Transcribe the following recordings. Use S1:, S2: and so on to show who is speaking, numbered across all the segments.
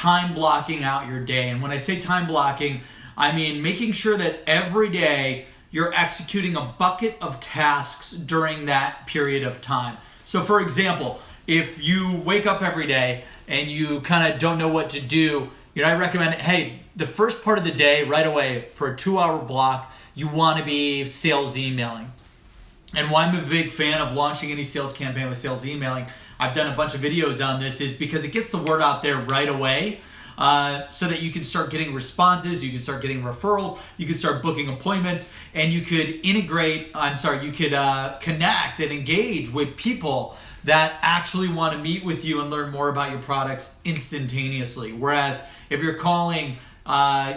S1: time blocking out your day. And when I say time blocking, I mean making sure that every day you're executing a bucket of tasks during that period of time. So for example, if you wake up every day and you kind of don't know what to do, I recommend, hey, the first part of the day right away for a 2-hour block, you want to be sales emailing. And why I'm a big fan of launching any sales campaign with sales emailing, I've done a bunch of videos on this, is because it gets the word out there right away. So that you can start getting responses, you can start getting referrals, you can start booking appointments, and you could connect and engage with people that actually want to meet with you and learn more about your products instantaneously. Whereas if you're calling,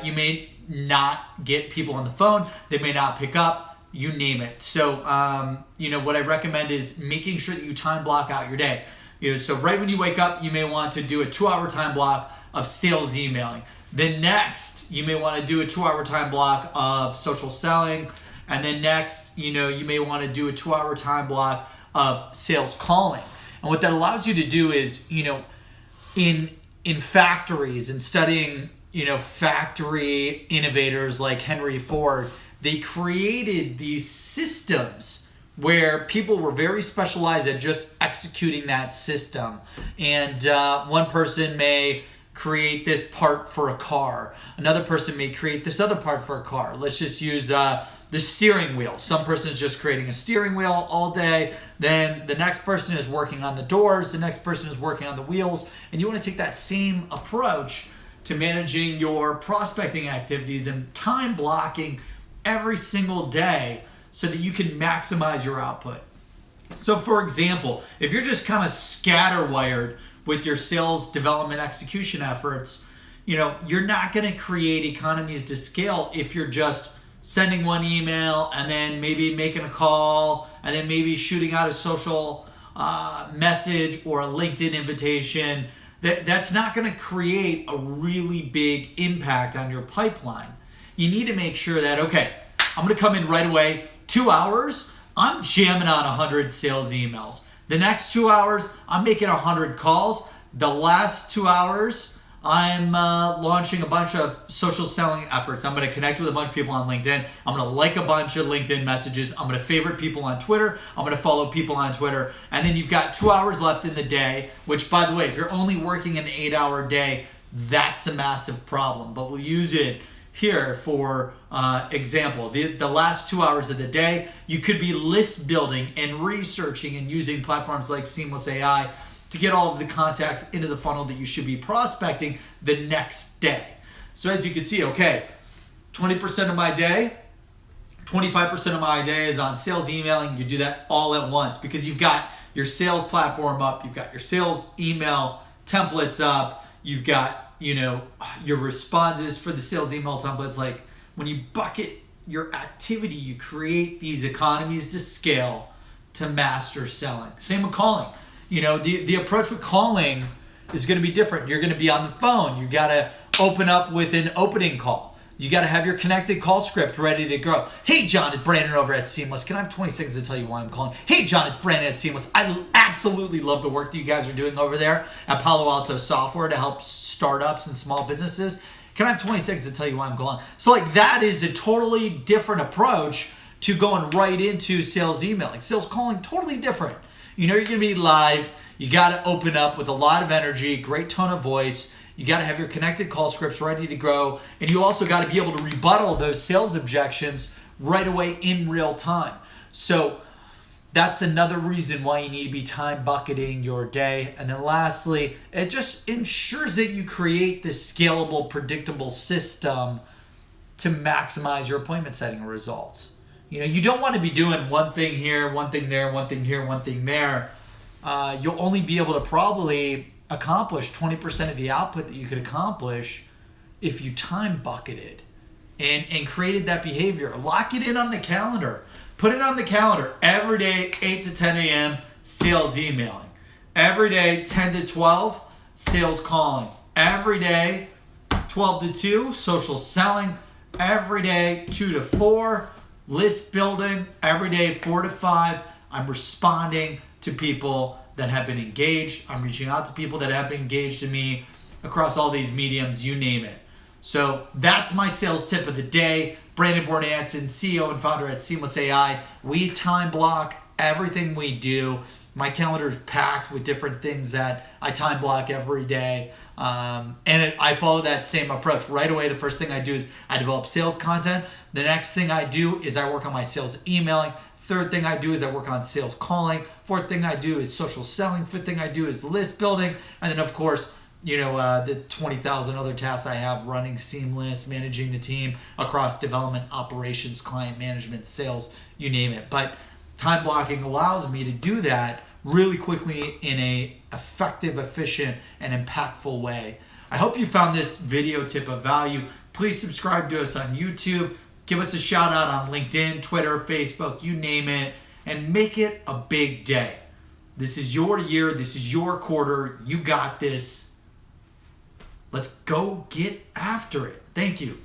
S1: you may not get people on the phone, they may not pick up, you name it. So, what I recommend is making sure that you time block out your day. So right when you wake up, you may want to do a 2-hour time block of sales emailing. Then next, you may want to do a 2-hour time block of social selling. And then next, you may want to do a 2-hour time block of sales calling. And what that allows you to do is, in factories and studying, factory innovators like Henry Ford, they created these systems where people were very specialized at just executing that system. And one person may create this part for a car. Another person may create this other part for a car. Let's just use the steering wheel. Some person is just creating a steering wheel all day. Then the next person is working on the doors. The next person is working on the wheels. And you want to take that same approach to managing your prospecting activities and time blocking every single day so that you can maximize your output. So for example, if you're just kind of scatterwired with your sales development execution efforts, you're not going to create economies to scale if you're just sending one email and then maybe making a call and then maybe shooting out a social message or a LinkedIn invitation. That's not going to create a really big impact on your pipeline. You need to make sure that, okay, I'm going to come in right away, 2 hours, I'm jamming on 100 sales emails. The next 2 hours, I'm making 100 calls. The last 2 hours, I'm launching a bunch of social selling efforts. I'm going to connect with a bunch of people on LinkedIn. I'm going to like a bunch of LinkedIn messages. I'm going to favorite people on Twitter. I'm going to follow people on Twitter. And then you've got 2 hours left in the day, which, by the way, if you're only working an 8-hour day, that's a massive problem. But we'll use it here for example. The last 2 hours of the day, you could be list building and researching and using platforms like Seamless AI to get all of the contacts into the funnel that you should be prospecting the next day. So as you can see, okay, 20% of my day, 25% of my day is on sales emailing. You do that all at once because you've got your sales platform up, you've got your sales email templates up, you've got your responses for the sales email templates. Like when you bucket your activity, you create these economies to scale to master selling. Same with calling. The approach with calling is going to be different. You're going to be on the phone. You got to open up with an opening call. You got to have your connected call script ready to go. Hey, John, it's Brandon over at Seamless. Can I have 20 seconds to tell you why I'm calling? Hey, John, it's Brandon at Seamless. I absolutely love the work that you guys are doing over there at Palo Alto Software to help startups and small businesses. Can I have 20 seconds to tell you why I'm calling? So that is a totally different approach to going right into sales emailing. Sales calling, totally different. You're going to be live. You got to open up with a lot of energy, great tone of voice. You got to have your connected call scripts ready to go. And you also got to be able to rebuttal those sales objections right away in real time. So that's another reason why you need to be time bucketing your day. And then lastly, it just ensures that you create this scalable, predictable system to maximize your appointment setting results. You don't want to be doing one thing here, one thing there, one thing here, one thing there. You'll only be able to probably accomplish 20% of the output that you could accomplish if you time bucketed and created that behavior. Lock it in on the calendar. Put it on the calendar every day, 8 to 10 a.m., sales emailing. Every day, 10 to 12, sales calling. Every day, 12 to 2, social selling. Every day, 2 to 4, list building. Every day, 4 to 5, I'm responding to people that have been engaged. I'm reaching out to people that have been engaged to me. across all these mediums, you name it. So that's my sales tip of the day. Brandon Bornancin, CEO and founder at Seamless AI. We time block everything we do. My calendar is packed with different things that I time block every day. I follow that same approach. Right away, the first thing I do is I develop sales content. The next thing I do is I work on my sales emailing. Third thing I do is I work on sales calling. Fourth thing I do is social selling. Fifth thing I do is list building. And then, of course, the 20,000 other tasks I have running Seamless, managing the team across development, operations, client management, sales, you name it. But time blocking allows me to do that really quickly in a effective, efficient, and impactful way. I hope you found this video tip of value. Please subscribe to us on YouTube. Give us a shout out on LinkedIn, Twitter, Facebook, you name it, and make it a big day. This is your year. This is your quarter. You got this. Let's go get after it. Thank you.